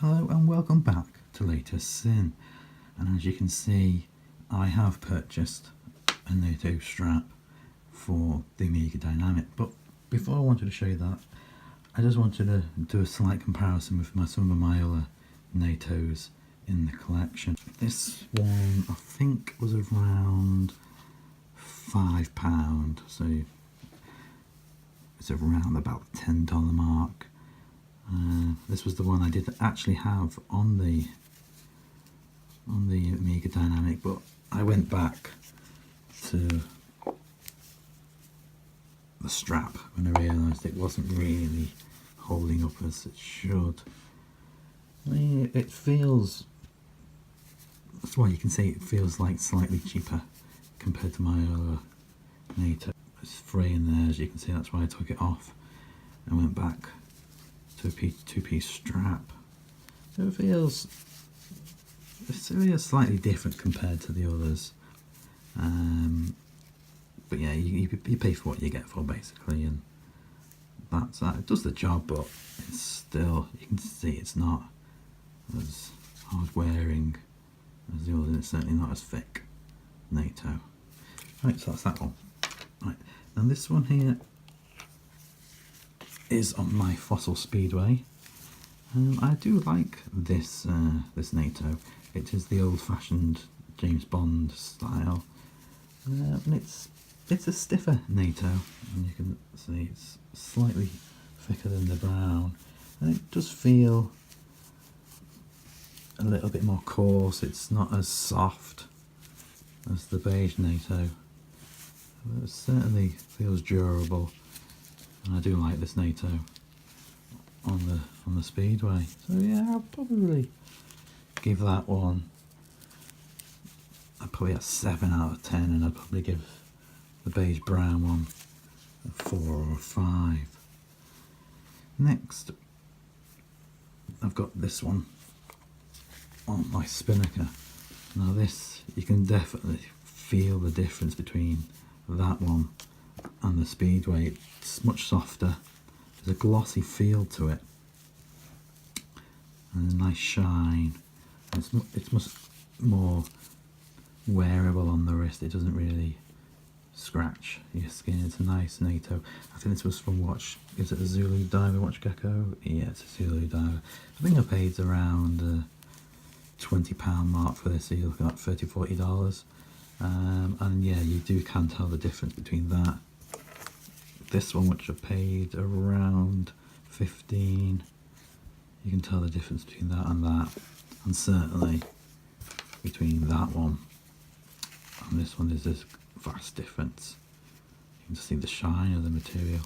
Hello and welcome back to latest Sinn, and as you can see I have purchased a NATO strap for the Omega Dynamic, but before I wanted to show you that I just wanted to do a slight comparison with some of my other NATOs in the collection. This one I think was around £5, so it's around about the $10 mark. This was the one I did actually have on the Omega Dynamic, but I went back to the strap when I realised it wasn't really holding up as it should. I mean, it feels, that's why you can say it feels like slightly cheaper compared to my other NATO. It's free in there, as you can see. That's why I took it off and went back to a two-piece strap. So it feels slightly different compared to the others, but yeah, you pay for what you get for, basically, and that's that. It does the job, but it's still, you can see it's not as hard wearing as the others. It's certainly not as thick. NATO. Right, so that's that one. Right, and this one here is on my Fossil Speedway. I do like this this NATO. It is the old-fashioned James Bond style, and it's a stiffer NATO, and you can see it's slightly thicker than the brown, and it does feel a little bit more coarse. It's not as soft as the beige NATO, but it certainly feels durable. And I do like this NATO on the Speedway. So yeah, I'll probably give that one a 7 out of 10, and I'd probably give the beige brown one a 4 or a 5. Next, I've got this one on my Spinnaker. Now this, you can definitely feel the difference between that one and the Speedway. It's much softer, there's a glossy feel to it, and a nice shine. It's much more wearable on the wrist. It doesn't really scratch your skin. It's a nice NATO. I think this was from is it a Zulu Diver Watch Gecko? Yeah, it's a Zulu Diver. I think I paid around £20 mark for this, so you're looking at $30–40. And yeah, you can tell the difference between that, this one, which I paid around 15. You can tell the difference between that, and certainly between that one and this one there's this vast difference. You can just see the shine of the material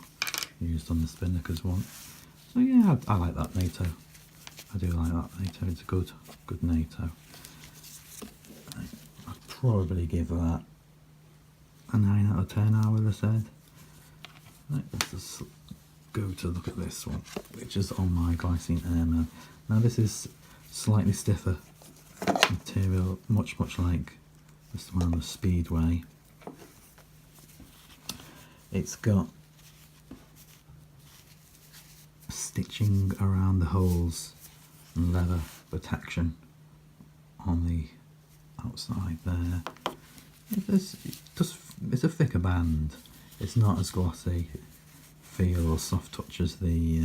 used on the Spinnaker's one. So yeah, I like that NATO. I do like that NATO. It's a good NATO. I'd probably give that a 9 out of 10, I would have said. Right, let's just go to look at this one, which is on my Glycine Airman. Now this is slightly stiffer material, much like this one on the Speedway. It's got stitching around the holes and leather protection on the outside there. It's a thicker band. It's not as glossy feel or soft touch as the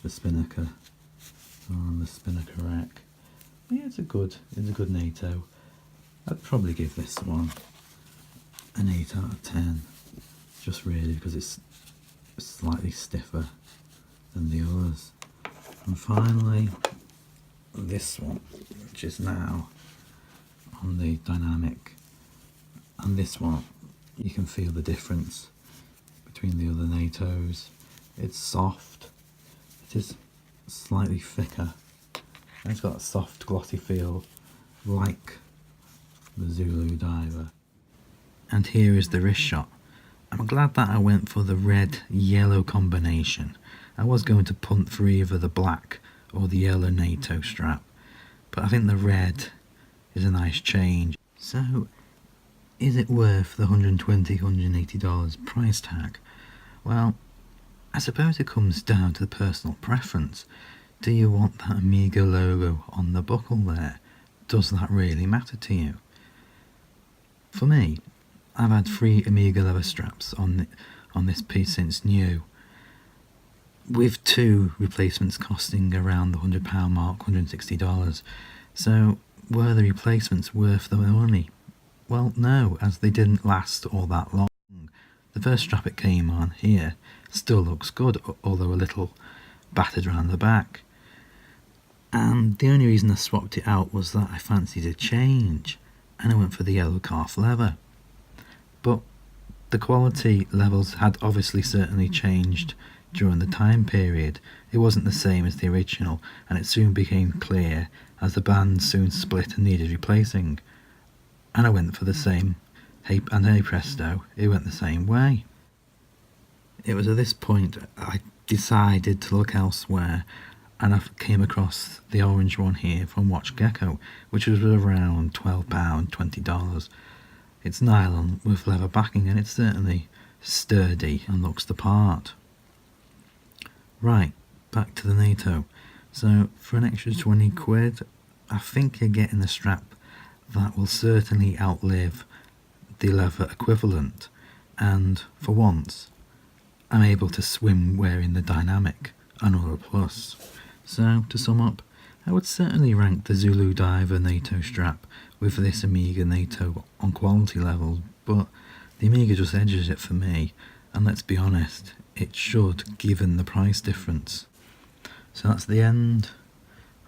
Spinnaker on the Spinnaker rack. Yeah, it's a good NATO. I'd probably give this one an 8 out of 10, just really because it's slightly stiffer than the others. And finally, this one, which is now on the Dynamic, and this one, you can feel the difference between the other NATOs. It's soft, it is slightly thicker, and it's got a soft glossy feel like the Zulu Diver. And here is the wrist shot. I'm glad that I went for the red-yellow combination. I was going to punt for either the black or the yellow NATO strap, but I think the red is a nice change. So is it worth the $120, $180 price tag? Well, I suppose it comes down to the personal preference. do you want that Omega logo on the buckle there? Does that really matter to you? For me, I've had 3 Omega leather straps on this piece since new, with 2 replacements costing around the £100 mark, $160. So were the replacements worth the money? Well, no, as they didn't last all that long. The first strap it came on here still looks good, although a little battered around the back. And the only reason I swapped it out was that I fancied a change, and I went for the yellow calf leather. But the quality levels had obviously certainly changed during the time period. It wasn't the same as the original, and it soon became clear as the band soon split and needed replacing. And I went for the same, and hey presto, it went the same way. It was at this point I decided to look elsewhere, and I came across the orange one here from Watch Gecko, which was around £12, $20. It's nylon with leather backing, and it's certainly sturdy and looks the part. Right, back to the NATO. So for an extra 20 quid, I think you're getting a strap that will certainly outlive the leather equivalent, and for once I'm able to swim wearing the dynamic, another plus. So to sum up, I would certainly rank the Zulu Diver NATO strap with this Omega NATO on quality levels, but the Omega just edges it for me, and let's be honest, it should given the price difference. So that's the end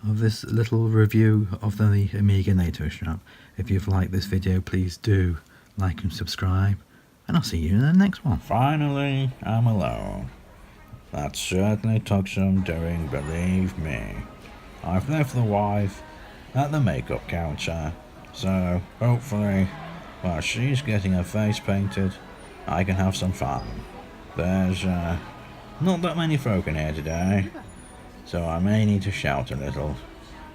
of this little review of the Omega NATO strap. If you've liked this video, please do like and subscribe, and I'll see you in the next one. Finally, I'm alone. That certainly took some doing, believe me. I've left the wife at the makeup counter, so hopefully, while she's getting her face painted, I can have some fun. There's not that many folk in here today, so I may need to shout a little.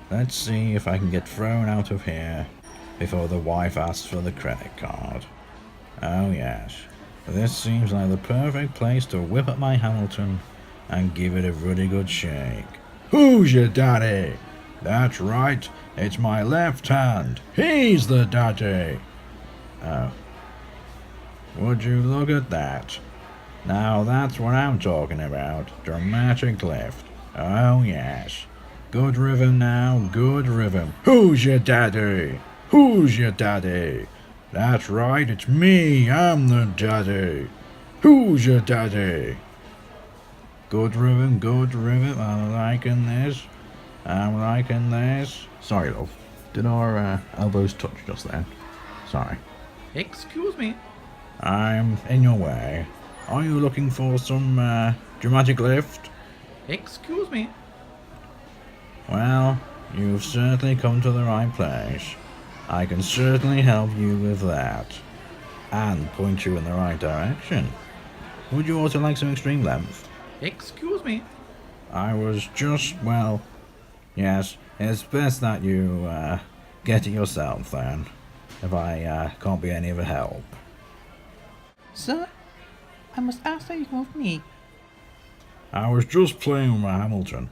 Let's see if I can get thrown out of here before the wife asks for the credit card. Oh yes, this seems like the perfect place to whip up my Hamilton and give it a really good shake. Who's your daddy? That's right, it's my left hand. He's the daddy. Oh. Would you look at that? Now that's what I'm talking about. Dramatic lift. Oh yes. Good rhythm now, good rhythm. Who's your daddy? Who's your daddy? That's right, it's me, I'm the daddy. Who's your daddy? Good rhythm, I'm liking this. I'm liking this. Sorry, love. Did our elbows touch just then? Sorry. Excuse me. I'm in your way. Are you looking for some dramatic lift? Excuse me. Well, you've certainly come to the right place. I can certainly help you with that, and point you in the right direction. Would you also like some extreme length? Excuse me. I was just, well, yes, it's best that you get it yourself then, if I can't be any of help. Sir, I must ask that you come with me. I was just playing with my Hamilton.